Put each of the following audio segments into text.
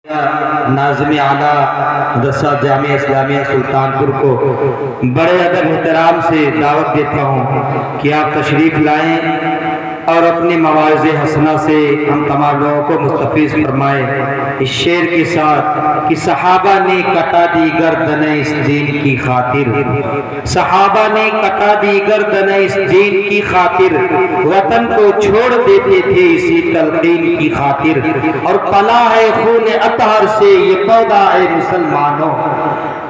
नाज़िम आला मदरसा जामिया इस्लामिया सुल्तानपुर को बड़े अदब एहतराम से दावत देता हूँ कि आप तशरीफ़ लाएं और अपनी मवाज़े हसना से हम तमाम लोगों को मुस्तफ़ीज़ फरमाएं इस शेर के साथ कि सहाबा ने कटा दी गर्दन इस दीन की खातिर, सहाबा ने कटा दी गर्दन इस दीन की खातिर, वतन को छोड़ देते थे इसी तलकीन की खातिर। और पला है खून अतहर से ये पौधा है मुसलमानों,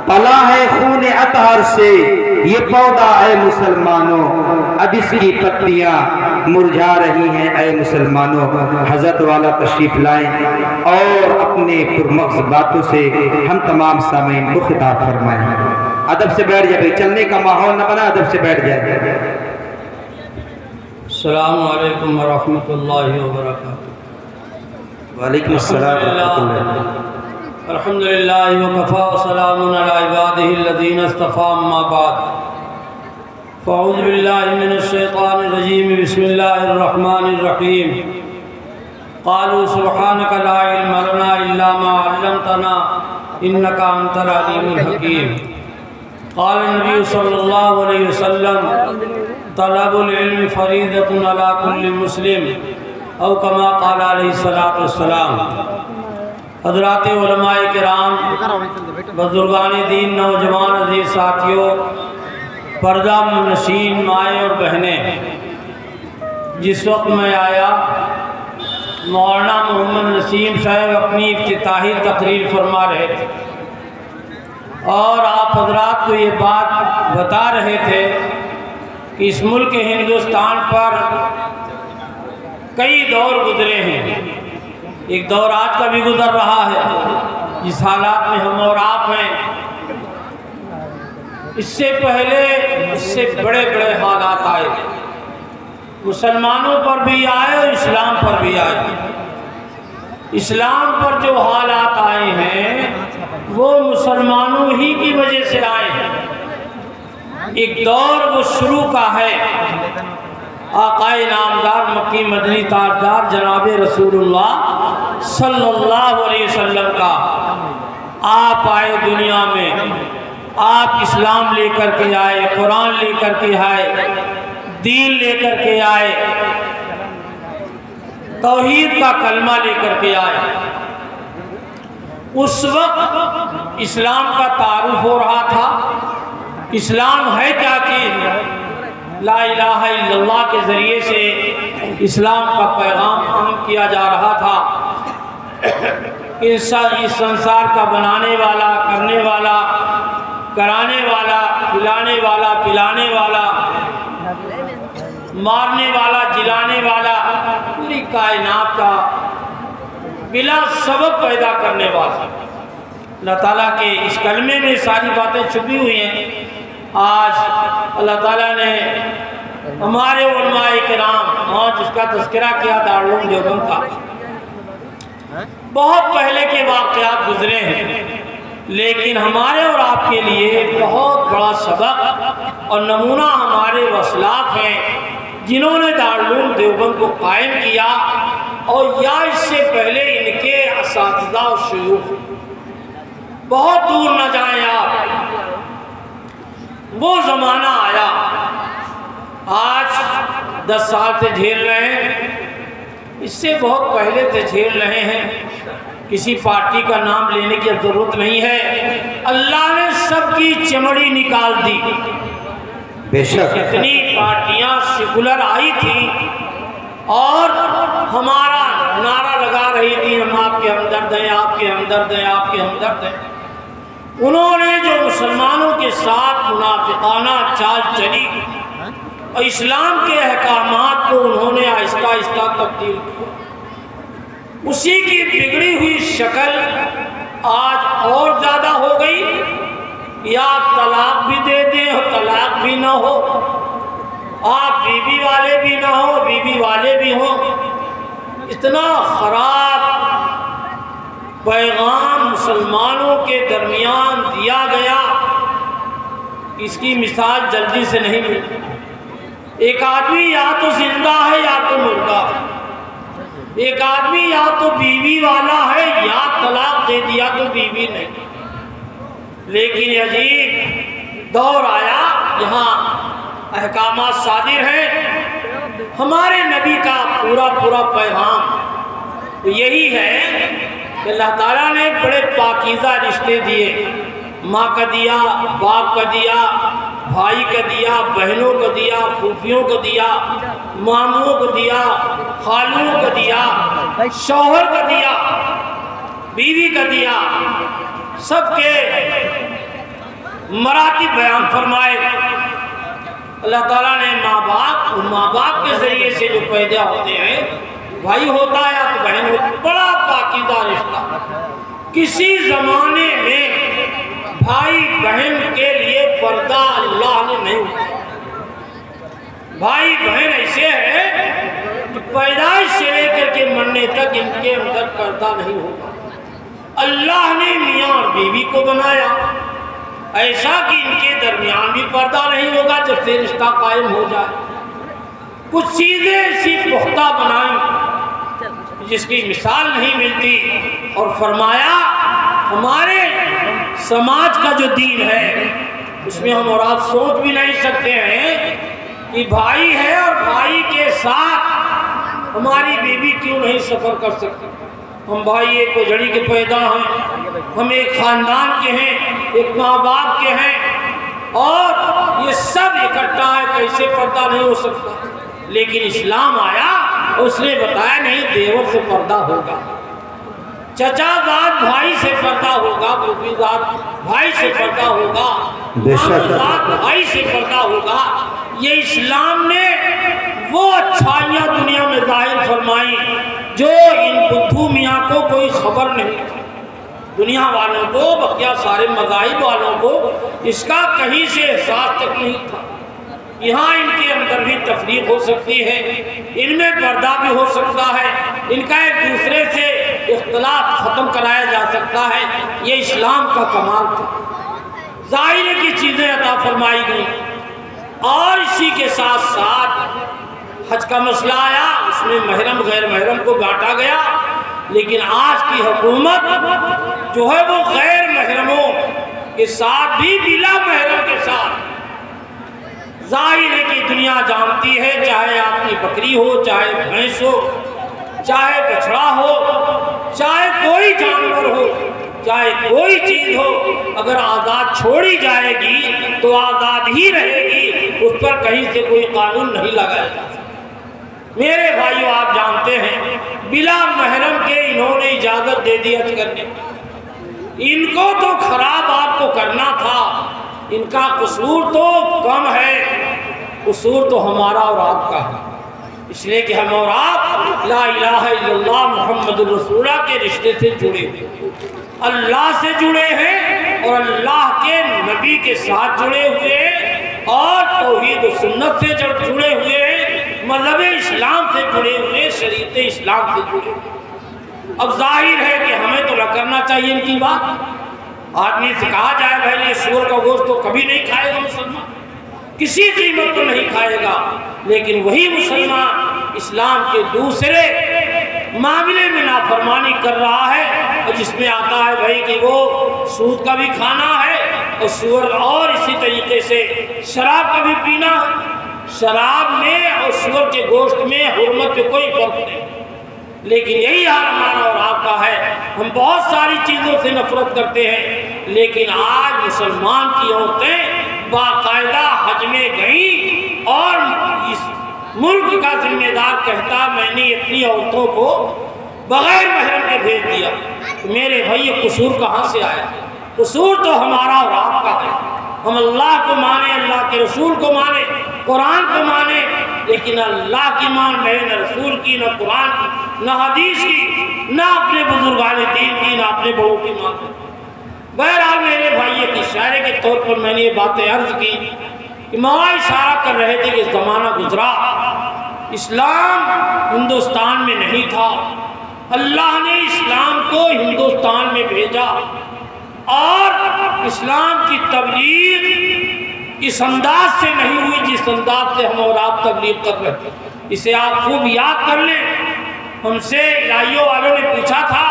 पला है खून अतहर से ये पौधा है मुसलमानों, अब इसकी पत्तियां मुरझा रही हैं ऐ मुसलमानों। हजरत वाला तशरीफ लाएं और अपने पुरमग़्ज़ बातों से हम तमाम सामीन को खिताब फरमाएं। अदब से बैठ जाए, चलने का माहौल न बना, अदब से बैठ जाए। अस्सलामु अलैकुम वरहमतुल्लाहि वबरकातुहू। वालेकुम अस्सलाम व रहमतुल्लाह। अल्हम्दुलिल्लाहि व कफ़ा व सलामुन अला इबादिहिल लज़ीना इस्तफ़ा, अम्मा बाद। फ़अऊज़ु बिल्लाहि मिनश शैतानिर रजीम, बिस्मिल्लाहिर रहमानिर रहीम। क़ालू सुब्हानका ला इल्मा लना इल्ला मा अल्लमतना इन्नका अंतल अलीमुल हकीम। क़ाल नबी सल्लल्लाहु अलैहि वसल्लम तलबुल इल्म फ़रीदतुन अला कुल्लि मुस्लिम औ कमा क़ाल अलैहिस्सलातु वस्सलाम। हज़रात उलमाए किराम, बुज़ुर्गान दीन, नौजवान अज़ीज़ साथियों, पर्दा नशीन माएँ और बहनें, जिस वक्त मैं आया मौलाना मोहम्मद नसीम साहब अपनी इफ्तिताही तकरीर फरमा रहे थे और आप हज़रात को ये बात बता रहे थे कि इस मुल्क हिंदुस्तान पर कई दौर गुजरे हैं। एक दौर आज का भी गुजर रहा है जिस हालात में हम और आप हैं। इससे पहले इससे बड़े बड़े हालात आए, मुसलमानों पर भी आए और इस्लाम पर भी आए। इस्लाम पर जो हालात आए हैं वो मुसलमानों ही की वजह से आए हैं। एक दौर वो शुरू का है आक़ाए नामदार मक्की मदनी ताजदार जनाब रसूलुल्लाह सल्लल्लाहु अलैहि वसल्लम का। आप आए दुनिया में, आप इस्लाम लेकर के आए, कुरान लेकर के आए, दीन लेकर के आए, तौहीद का कलमा लेकर के आए। उस वक्त इस्लाम का तारुफ हो रहा था। इस्लाम है क्या चीज़? ला इलाहा इल्लल्लाह के ज़रिए से इस्लाम का पैगाम आम किया जा रहा था। इस संसार का बनाने वाला, करने वाला, कराने वाला, खिलाने वाला, पिलाने वाला, मारने वाला, जिलाने वाला, पूरी कायनात का बिला सबब पैदा करने वाला। अल्लाह ताला के इस कलमे में सारी बातें छुपी हुई हैं। आज अल्लाह ताला ने हमारे उलमाए किराम और जिसका तज़किरा किया दारुल उलूम देवबंद का, बहुत पहले के वाक़यात गुजरे हैं, लेकिन हमारे और आपके लिए बहुत बड़ा सबक और नमूना हमारे वसलाफ हैं जिन्होंने दारुल उलूम देवबंद को कायम किया और या इससे पहले इनके असातिज़ा और शयूख। बहुत दूर न जाएं आप, वो ज़माना आया, आज 10 साल से झेल रहे हैं, इससे बहुत पहले से झेल रहे हैं। किसी पार्टी का नाम लेने की ज़रूरत नहीं है, अल्लाह ने सबकी चमड़ी निकाल दी। बेशक कितनी पार्टियां सेकुलर आई थी और हमारा नारा लगा रही थी, हम आपके हमदर्द हैं, आपके हमदर्द हैं, आपके हमदर्द हैं। उन्होंने जो मुसलमानों के साथ मुनाफिकाना चाल चली और इस्लाम के अहकामात को उन्होंने आहिस्ता आहिस्ता तब्दील किया, उसी की बिगड़ी हुई शक्ल आज और ज़्यादा हो गई। या आप तलाक भी दे दें और तलाक भी ना हो, आप बीवी वाले भी ना हो, बीवी वाले भी हों। इतना ख़राब पैगाम मुसलमानों के दरमियान दिया गया, इसकी मिसाल जल्दी से नहीं मिलती। एक आदमी या तो जिंदा है या तो मुर्दा है। एक आदमी या तो बीवी वाला है या तलाक दे पाकीज़ा तो बीवी नहीं। लेकिन अजीब दौर आया, यहाँ अहकामात सादिर हैं। हमारे नबी का पूरा पूरा पैगाम तो यही है कि अल्लाह ताला ने बड़े पाकीज़ा रिश्ते दिए। माँ का दिया, बाप का दिया, भाई का दिया, बहनों का दिया, फूफियों को दिया, मामुओं को दिया, खालुओं को दिया, शौहर का दिया, बीवी का दिया। सबके मरातिब बयान फरमाए। अल्लाह ताला ने माँ बाप के ज़रिए से जो पैदा होते हैं, भाई होता है या तो बहन होती, बड़ा पाकीज़ा रिश्ता। किसी ज़माने में भाई बहन के लिए पर्दा अल्लाह ने नहीं उठाया। भाई बहन ऐसे है कि पैदाइश से लेकर के मरने तक इनके अंदर पर्दा नहीं होगा। अल्लाह ने मियाँ और बीवी को बनाया ऐसा कि इनके दरमियान भी पर्दा नहीं होगा जब से रिश्ता कायम हो जाए। कुछ चीज़ें ऐसी पुख्ता बनाई जिसकी मिसाल नहीं मिलती, और फरमाया हमारे समाज का जो दीन है उसमें हम और आप सोच भी नहीं सकते हैं कि भाई है और भाई के साथ हमारी बीवी क्यों नहीं सफ़र कर सकती। हम भाई एक कोजड़ी के पैदा हैं, हम एक ख़ानदान के हैं, एक माँ बाप के हैं, और ये सब इकट्ठा है, कैसे पर्दा नहीं हो सकता। लेकिन इस्लाम आया, उसने बताया नहीं, देवर से पर्दा होगा, चचाजाद भाई से पर्दा होगा, फूफीजाद भाई से पर्दा होगा, मामूजाद भाई से पर्दा होगा। ये इस्लाम ने वो अच्छाइयाँ दुनिया में जाहिर फरमाई जो इन बुद्धू मियाँ को कोई खबर नहीं थी। दुनिया वालों को, बकिया सारे मज़ाहिब वालों को इसका कहीं से एहसास तक नहीं था। यहाँ इनके अंदर भी तफरीक हो सकती है, इनमें पर्दा भी हो सकता है, इनका एक दूसरे से इख्तिलाफ ख़त्म कराया जा सकता है। ये इस्लाम का कमाल था। ज़ाहिर की चीज़ें अता फरमाई गई, और इसी के साथ साथ हज का मसला आया, उसमें महरम गैर महरम को बांटा गया। लेकिन आज की हुकूमत जो है वो गैर महरमों के साथ भी बिला महरम के साथ, जाहिर है कि दुनिया जानती है, चाहे आपकी बकरी हो, चाहे भैंस हो, चाहे बछड़ा हो, चाहे कोई जानवर हो, चाहे कोई चीज़ हो, अगर आज़ाद छोड़ी जाएगी तो आज़ाद ही रहेगी, उस पर कहीं से कोई कानून नहीं लगाया जा सकता। मेरे भाइयों, आप जानते हैं बिला महरम के इन्होंने इजाज़त दे दी हज करने। इनको तो खराब आपको करना था, इनका कसूर तो कम है, कसूर तो हमारा और आपका है। इसलिए कि हम और आप ला इलाहा इल्लल्लाह मुहम्मदुर रसूलुल्लाह के रिश्ते से जुड़े हुए, अल्लाह से जुड़े हैं और अल्लाह के नबी के साथ जुड़े हुए, और तौहीद व सुन्नत से जुड़े हुए, मज़हब इस्लाम से जुड़े हुए, शरीयत इस्लाम से जुड़े हुए। अब जाहिर है कि हमें तो न करना चाहिए इनकी बात। आदमी से कहा जाए भाई ये सूअर का गोश्त तो कभी नहीं खाएगा मुसलमान, किसी कीमत पर नहीं खाएगा, लेकिन वही मुसलमान इस्लाम के दूसरे मामले में नाफरमानी कर रहा है, और जिसमें आता है भाई कि वो सूद का भी खाना है और सूअर, और इसी तरीके से शराब का भी पीना है। शराब में और सूअर के गोश्त में हुर्मत पे कोई फर्क नहीं, लेकिन यही हाल हमारा और आपका है। हम बहुत सारी चीज़ों से नफरत करते हैं, लेकिन आज मुसलमान की औरतें बाकायदा हज में गई, और इस मुल्क का जिम्मेदार कहता मैंने इतनी औरतों को बगैर महरम के भेज दिया। तो मेरे भाई ये कसूर कहाँ से आया? कसूर तो हमारा और आपका है। हम अल्लाह को माने, अल्लाह के रसूल को माने, कुरान को माने, लेकिन अल्लाह की मान रहे, न रसूल की, न कुरान की, न हदीस की, न अपने बुजुर्गान दीन की, न अपने बड़ों की मान रहे। बहरहाल मेरे भाई एक इशारे के तौर पर मैंने ये बातें अर्ज की कि मौला इशारा कर रहे थे कि ज़माना गुजरा, इस्लाम हिंदुस्तान में नहीं था, अल्लाह ने इस्लाम को हिंदुस्तान में भेजा, और इस्लाम की तबलीग इस अंदाज से नहीं हुई जिस अंदाज से हम और आप तबलीग कर रहे थे। इसे आप खूब याद कर लें। हमसे इलाहियों वालों ने पूछा था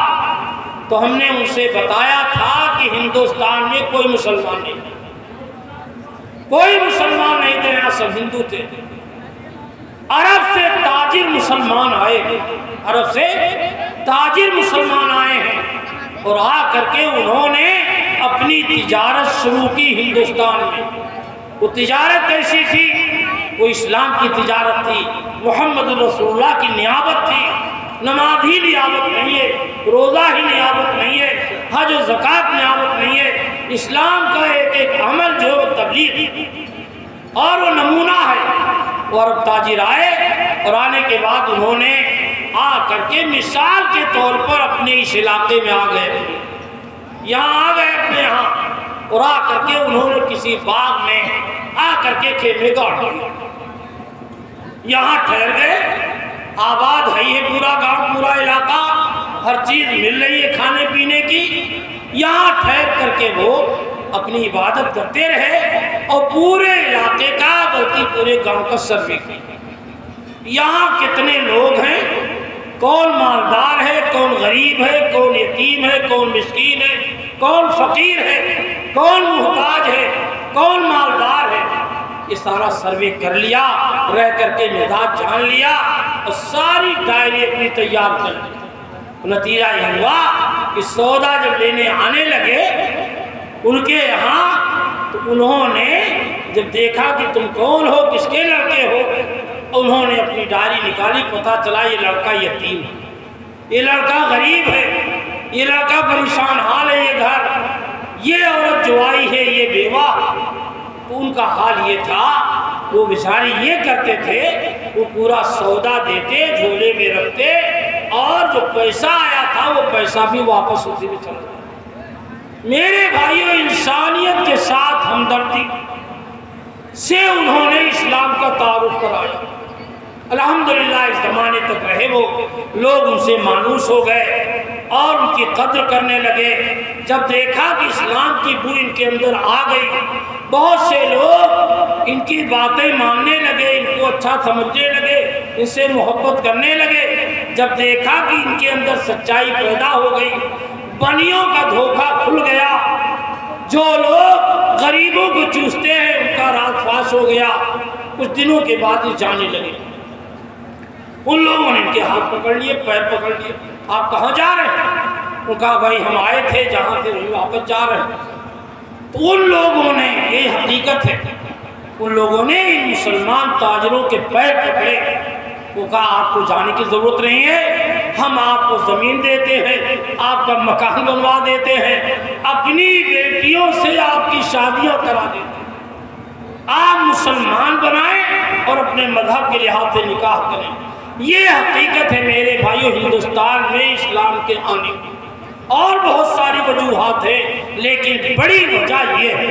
तो हमने उनसे बताया था कि हिंदुस्तान में कोई मुसलमान नहीं, कोई मुसलमान नहीं थे, यहाँ सब हिंदू थे। अरब से ताजिर मुसलमान आए, अरब से ताजिर मुसलमान आए हैं और आ करके उन्होंने अपनी तिजारत शुरू की हिंदुस्तान में। वो तिजारत कैसी थी? वो इस्लाम की तिजारत थी, मोहम्मद रसूलुल्लाह की नियाबत थी। नमाज ही नियाबत नहीं है, रोज़ा ही नियाबत नहीं है, हज और ज़कात नियाबत नहीं है। इस्लाम का एक एक अमल जो तबलीग और वो नमूना है। वो अरब ताजिर आए और आने के बाद उन्होंने आ करके मिसाल के तौर पर अपने इस इलाके में आ गए, यहाँ आ गए अपने यहाँ, और आ करके उन्होंने किसी बाग में आ करके खेमे गाड़ दिए, यहाँ ठहर गए। आबाद है ये पूरा गांव, पूरा इलाका, हर चीज मिल रही है खाने पीने की। यहाँ ठहर करके वो अपनी इबादत करते रहे और पूरे इलाके का बल्कि पूरे गांव का सर्वे किया। यहाँ कितने लोग हैं, कौन मालदार है, कौन गरीब है, कौन यतीम है, कौन मिस्कीन है, कौन फकीर है, कौन मुहताज है, कौन मालदार है, ये सारा सर्वे कर लिया, रह करके मिजाज जान लिया और सारी डायरी अपनी तैयार कर ली। नतीजा ये हुआ कि सौदा जब लेने आने लगे उनके यहाँ, तो उन्होंने जब देखा कि तुम कौन हो, किसके लड़के हो, उन्होंने अपनी डायरी निकाली, पता चला ये लड़का यतीम है, ये लड़का गरीब है, ये लड़का परेशान हाल है, ये घर, ये औरत जो आई है ये बेवा। उनका हाल ये था, वो बेचारे ये करते थे, वो पूरा सौदा देते, झोले में रखते और जो पैसा आया था वो पैसा भी वापस उसी में चला जाता। मेरे भाइयों, इंसानियत के साथ हमदर्दी से उन्होंने इस्लाम का तारुफ कराया। अल्हम्दुलिल्लाह इस ज़माने तक रहे वो लोग, उनसे मानूस हो गए और उनकी कद्र करने लगे। जब देखा कि इस्लाम की बू इनके अंदर आ गई, बहुत से लोग इनकी बातें मानने लगे, इनको अच्छा समझने लगे, इनसे मोहब्बत करने लगे। जब देखा कि इनके अंदर सच्चाई पैदा हो गई, बनियों का धोखा खुल गया, जो लोग गरीबों को चूसते हैं उनका राज फाश हो गया। कुछ दिनों के बाद ये जाने लगे। उन लोगों ने इनके हाथ पकड़ लिए, पैर पकड़ लिए, आप कहाँ जा रहे हैं? उनका भाई हम आए थे जहाँ से वहीं वापस जा रहे हैं। तो उन लोगों ने, ये हकीकत है, उन लोगों ने इन मुसलमान ताजिरों के पैर पकड़े। वो कहा आपको जाने की ज़रूरत नहीं है, हम आपको ज़मीन देते हैं, आपका मकान बनवा देते हैं, अपनी बेटियों से आपकी शादियाँ करा देते हैं, आप मुसलमान बनाएं और अपने मजहब के लिहाज से निकाह करें। ये हकीकत है मेरे भाइयों हिंदुस्तान में इस्लाम के आने की। और बहुत सारी वजूहात हैं, लेकिन बड़ी वजह ये है,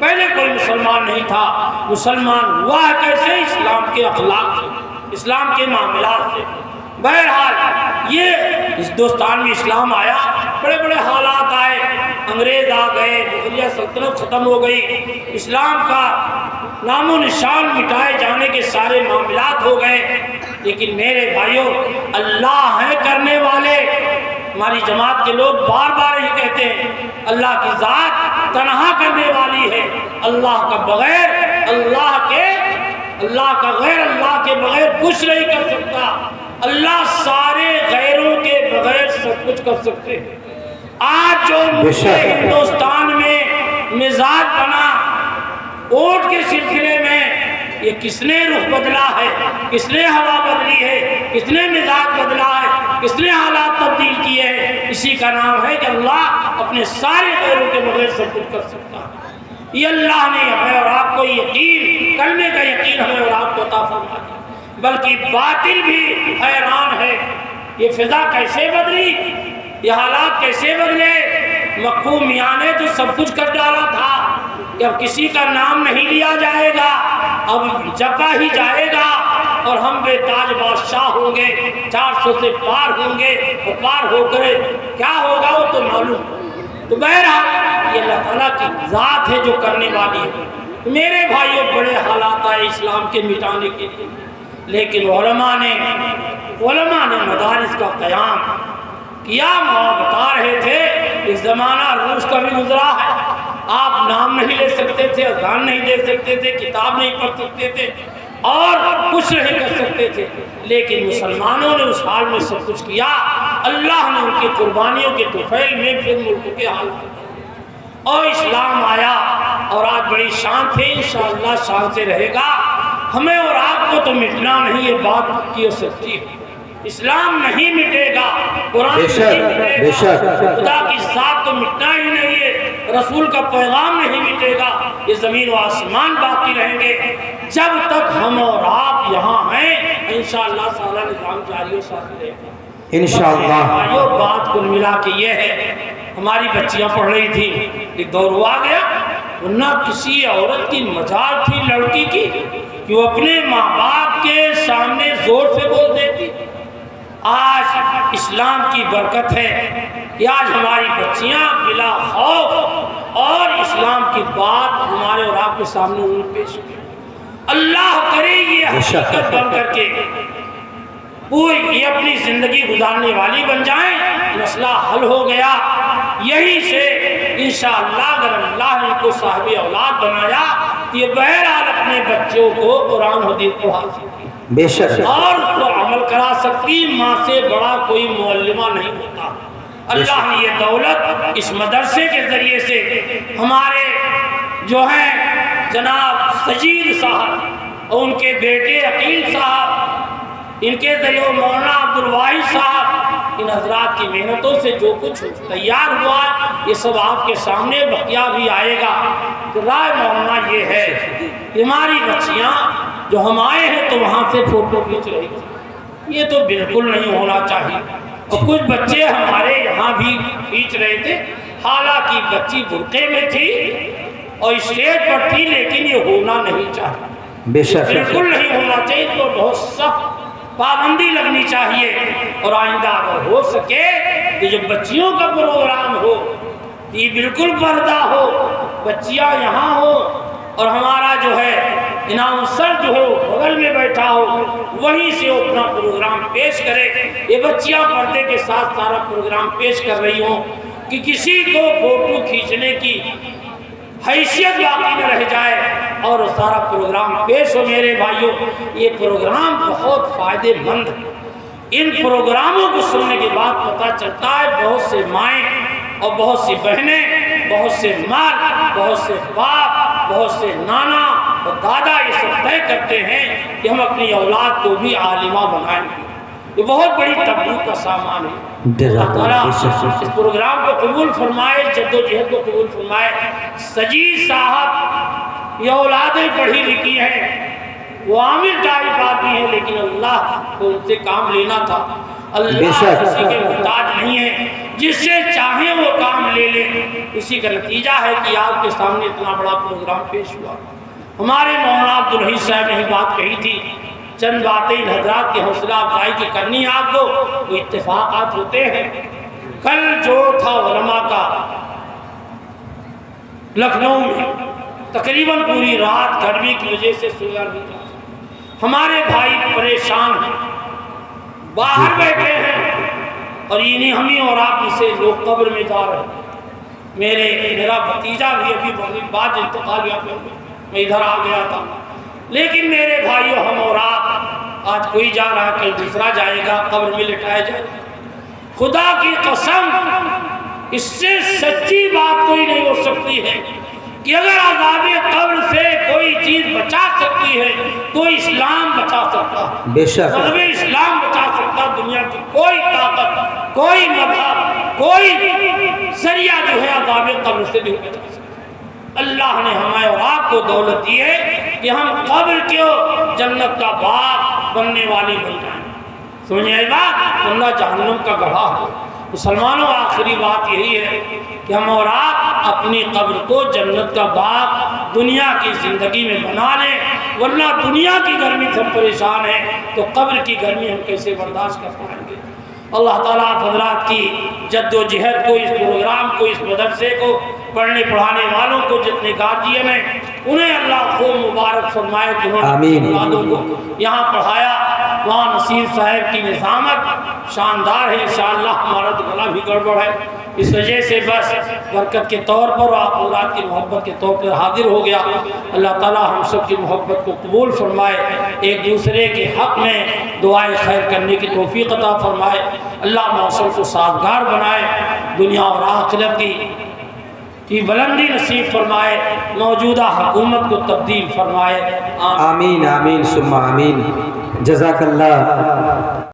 पहले कोई मुसलमान नहीं था, मुसलमान हुआ है कैसे? इस्लाम के अखलाक से, इस्लाम के मामलात से। बहरहाल ये हिंदुस्तान में इस्लाम आया, बड़े बड़े हालात आए, अंग्रेज आ गए, मुगलिया सल्तनत ख़त्म हो गई, इस्लाम का नामो निशान मिटाए जाने के सारे मामलात हो गए। लेकिन मेरे भाइयों, अल्लाह है करने वाले। हमारी जमात के लोग बार बार ही कहते हैं अल्लाह की ज़ात तन्हा करने वाली है, अल्लाह का बगैर, अल्लाह का गैर अल्लाह के बगैर कुछ नहीं कर सकता। अल्लाह सारे गैरों के बगैर सब कुछ कर सकते हैं। आज जो हिंदुस्तान में मिजाज बना वोट के सिलसिले में, ये किसने रुख बदला है, किसने हवा बदली है, किसने मिजाज बदला है, किसने हालात तब्दील किए हैं? इसी का नाम है कि अल्लाह अपने सारे गैरों के बगैर सब कुछ कर सकता है। ये अल्लाह ने हमें और आपको यकीन करने का यकीन हमें और आपको अता फरमा दिया। बल्कि बातिल भी हैरान है, ये फिजा कैसे बदली, ये हालात कैसे बदले। मक्खू मियाँ ने तो सब कुछ कर डाला था कि अब किसी का नाम नहीं लिया जाएगा, अब जपा ही जाएगा और हम बेताज बादशाह होंगे, 400 से पार होंगे और पार होकर क्या होगा वो तो मालूम। तो बहरहाल ये अल्लाह ताला की ज़ात है जो करने वाली है। मेरे भाइयों, बड़े हालात आए इस्लाम के मिटाने के लिए, लेकिन उलमा ने मदारिस का क़याम, किया। मौला बता रहे थे इस ज़माना रूस का भी गुजरा है, आप नाम नहीं ले सकते थे, अज़ान नहीं दे सकते थे, किताब नहीं पढ़ सकते थे और कुछ नहीं कर सकते थे, लेकिन मुसलमानों ने उस हाल में सब कुछ किया। अल्लाह ने उनकी कुर्बानियों के तुफैल में फिर मुल्क के हाल और इस्लाम आया और आज बड़ी शान थे, इंशाअल्लाह शान से रहेगा। हमें और आपको तो मिटना नहीं, ये बात की सच्ची है। इस्लाम नहीं मिटेगा, कुरान नहीं मिटेगा, खुदा की ज़ात तो मिटना ही नहीं है, रसूल का पैगाम नहीं मिटेगा। ये ज़मीन व आसमान बाकी रहेंगे जब तक हम और आप यहाँ हैं। इंशाअल्लाह सारा निज़ाम जारी और साथी रहेगा इंशाअल्लाह। यो बात कुल मिला के ये है, हमारी बच्चियाँ पढ़ रही थी, एक दौर आ गया, वरना किसी औरत की मजाल थी लड़की की कि वो अपने माँ बाप के सामने जोर से बोल देती। आज इस्लाम की बरकत है कि आज हमारी बच्चियां बिला खौफ और इस्लाम की बात हमारे और आपके सामने उन्हें पेश की। अल्लाह करे ये हकीकत बन करके पूरी ये अपनी जिंदगी गुजारने वाली बन जाएं, मसला हल हो गया। यही से इंशाअल्लाह अगर अल्लाह ने इनको साहिब औलाद बनाया तो ये बहरहाल अपने बच्चों को कुरान हदीस पढ़ा सकती बेशक और उस पर अमल करा सकती। माँ से बड़ा कोई मुअल्लिमा नहीं होता। अल्लाह ने ये दौलत इस मदरसे के जरिए से हमारे जो हैं जनाब सजीद साहब और उनके बेटे अकील साहब, इनके जरिए मौलाना अब्दुल वाहिद साहब, इन हजरात की मेहनतों से जो कुछ तैयार हुआ ये सब आपके सामने बकिया भी आएगा। तो राय मौलाना ये है कि हमारी बच्चियाँ जो हम आए हैं तो वहाँ से फोटो खींच रही थी, ये तो बिल्कुल नहीं होना चाहिए। और कुछ बच्चे हमारे यहाँ भी खींच रहे थे, हालांकि बच्ची बुर्के में थी और स्टेज पर थी, लेकिन ये होना नहीं चाहिए, बिल्कुल नहीं होना चाहिए। तो बहुत सख्त पाबंदी लगनी चाहिए। और आइंदा अगर हो सके तो जब बच्चियों का प्रोग्राम हो ये बिल्कुल पर्दा हो, बच्चियाँ यहाँ हो और हमारा जो है इनाउंसर जो हो बगल में बैठा हो, वहीं से वो अपना प्रोग्राम पेश करे। ये बच्चियाँ पर्दे के साथ सारा प्रोग्राम पेश कर रही हों कि किसी को फोटो खींचने की हैसियत बाकी न रह जाए और सारा प्रोग्राम पेश हो। मेरे भाइयों, ये प्रोग्राम बहुत फ़ायदेमंद है। इन प्रोग्रामों को सुनने के बाद पता चलता है बहुत से माएँ और बहुत सी बहनें, बहुत से मर्द, बहुत से बाप, बहुत से नाना और दादा ये सब तय करते हैं कि हम अपनी औलाद को भी आलिमा बनाएंगे। ये बहुत बड़ी तबलीग का सामान है। इस प्रोग्राम को कबूल फरमाए, जद्दोजहद को कबूल फरमाए। सजीद साहब ये औलादें पढ़ी लिखी हैं, वो आमिर टाइप आदमी है, लेकिन अल्लाह को उनसे काम लेना था। अल्लाह किसी के मुहताज नहीं है, जिससे चाहे वो काम ले ले। इसी का नतीजा है कि आपके सामने इतना बड़ा प्रोग्राम पेश हुआ। हमारे मौलाना अब्दुल हई साहब ने ही बात कही थी, चंद बातें इन हजरात की हौसला अफजाई की करनी है आपको, वो इत्तेफाक़ात होते हैं। कल जो था उलमा का लखनऊ में, तकरीबन पूरी रात गर्मी की वजह से सोया नहीं था। हमारे भाई परेशान हैं, बाहर बैठे हैं और इन्हीं हमी और आप इसे लोग कब्र में जा रहे हैं। मेरा भतीजा भी अभी बहुत बाद इंतकाल हुआ, मैं इधर आ गया था। लेकिन मेरे भाइयों, हम और आप, आज कोई जा रहा है, कल दूसरा जाएगा, कब्र में लिटाया जाएगा। खुदा की कसम, इससे सच्ची बात कोई नहीं हो सकती है कि अगर अज़ाबे कब्र से कोई चीज़ बचा सकती है तो इस्लाम बचा सकता है। बेशक इस्लाम बचा सकता। दुनिया की कोई ताकत, कोई मज़हब, कोई जरिया जो है अज़ाबे कब्र से नहीं बचा सकता। अल्लाह ने हमें और आपको दौलत दी है कि हम कब्र क्यों जन्नत का बाग बनने वाली बन जाए। समझिए बात, वरना जहन्नम का गढ़ा है। मुसलमानों, आखिरी बात यही है कि हम और आप अपनी कब्र को जन्नत का बाग दुनिया की ज़िंदगी में बना लें, वरना दुनिया की गर्मी से हम परेशान हैं तो कब्र की गर्मी हम कैसे बर्दाश्त कर पाएंगे। अल्लाह ताला आप हज़रात की जद्दोजहद को, इस प्रोग्राम को, इस मदरसे को, पढ़ने पढ़ाने वालों को, जितने गार्जियन हैं उन्हें अल्लाह खूब मुबारक फरमाए। उन्होंने औलादों को यहाँ पढ़ाया, वहाँ नसीर साहब की निज़ामत शानदार है। इंशाअल्लाह हमारा तो गला भी गड़बड़ है, इस वजह से बस बरकत के तौर पर आप औलाद की मोहब्बत के तौर पर हाजिर हो गया। अल्लाह ताला हम सब की मोहब्बत को कबूल फरमाए, एक दूसरे के हक़ में दुआएं खैर करने की तौफीक अता फरमाए। अल्लाह मौसम को साजगार बनाए, दुनिया और आखिरत की बुलंदी नसीब फरमाए, मौजूदा हुकूमत को तब्दील फरमाए। आमीन आमीन सुम्मा आमीन। जज़ाकल्लाह